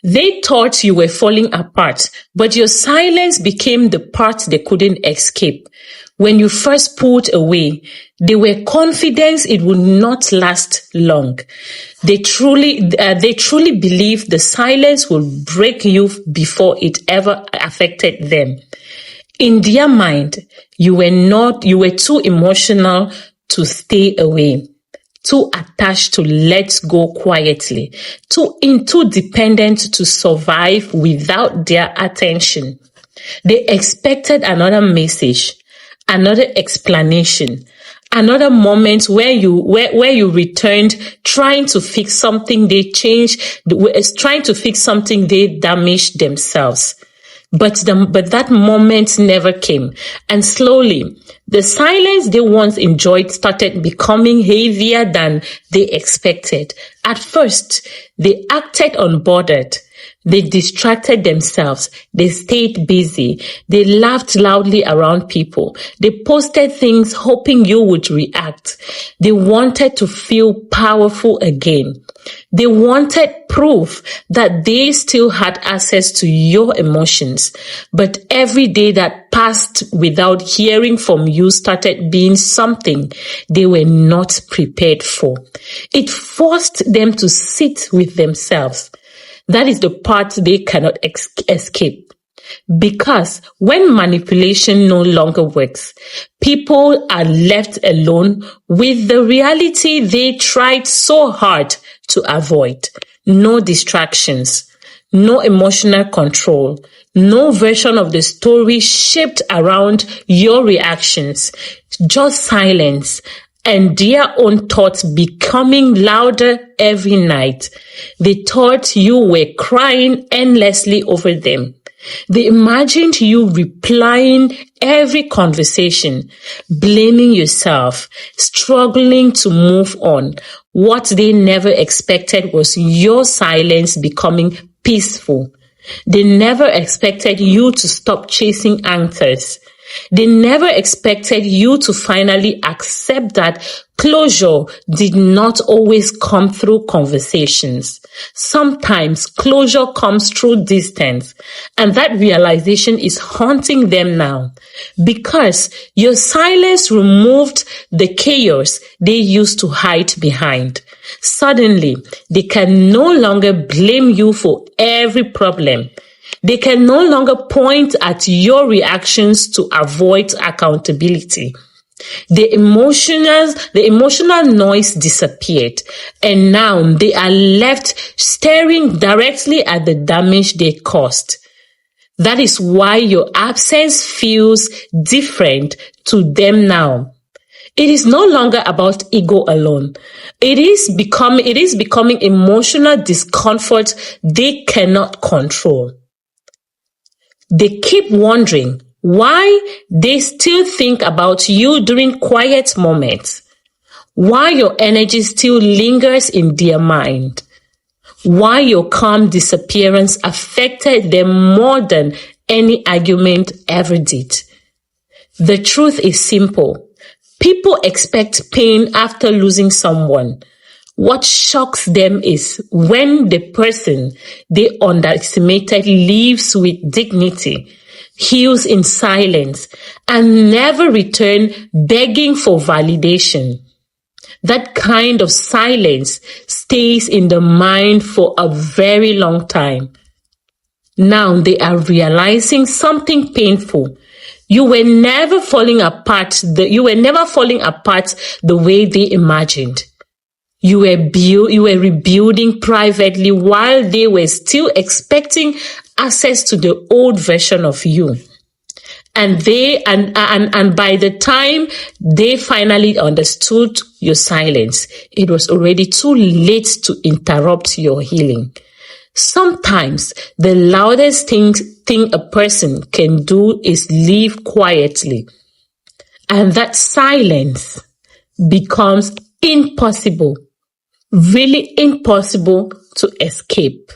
They thought you were falling apart, but your silence became the part they couldn't escape. When you first pulled away, they were confident it would not last long. They truly believed the silence would break you before it ever affected them. In their mind, you were too emotional to stay away, too attached to let go quietly, too dependent to survive without their attention. They expected another message, another explanation, another moment where you returned trying to fix something trying to fix something they damaged themselves. But that moment never came. And slowly, the silence they once enjoyed started becoming heavier than they expected. At first, they acted unbothered. They distracted themselves. They stayed busy. They laughed loudly around people. They posted things hoping you would react. They wanted to feel powerful again. They wanted proof that they still had access to your emotions. But every day that passed without hearing from you started being something they were not prepared for. It forced them to sit with themselves. That is the part they cannot escape. Because when manipulation no longer works, people are left alone with the reality they tried so hard to avoid. No distractions, no emotional control, no version of the story shaped around your reactions, just silence and their own thoughts becoming louder every night. They thought you were crying endlessly over them. They imagined you replying every conversation, blaming yourself, struggling to move on. What they never expected was your silence becoming peaceful. They never expected you to stop chasing answers. They never expected you to finally accept that closure did not always come through conversations. Sometimes closure comes through distance, and that realization is haunting them now because your silence removed the chaos they used to hide behind. Suddenly, they can no longer blame you for every problem. They can no longer point at your reactions to avoid accountability. The emotional noise disappeared, and now they are left staring directly at the damage they caused. That is why your absence feels different to them now. It is no longer about ego alone. It is becoming emotional discomfort they cannot control. They keep wondering why they still think about you during quiet moments, why your energy still lingers in their mind, why your calm disappearance affected them more than any argument ever did. The truth is simple. People expect pain after losing someone. What shocks them is when the person they underestimated lives with dignity, heals in silence, and never return begging for validation. That kind of silence stays in the mind for a very long time. Now they are realizing something painful. You were never falling apart the way they imagined. You were rebuilding privately while they were still expecting access to the old version of you. And by the time they finally understood your silence, it was already too late to interrupt your healing. Sometimes the loudest thing a person can do is leave quietly. And that silence becomes impossible, really impossible to escape.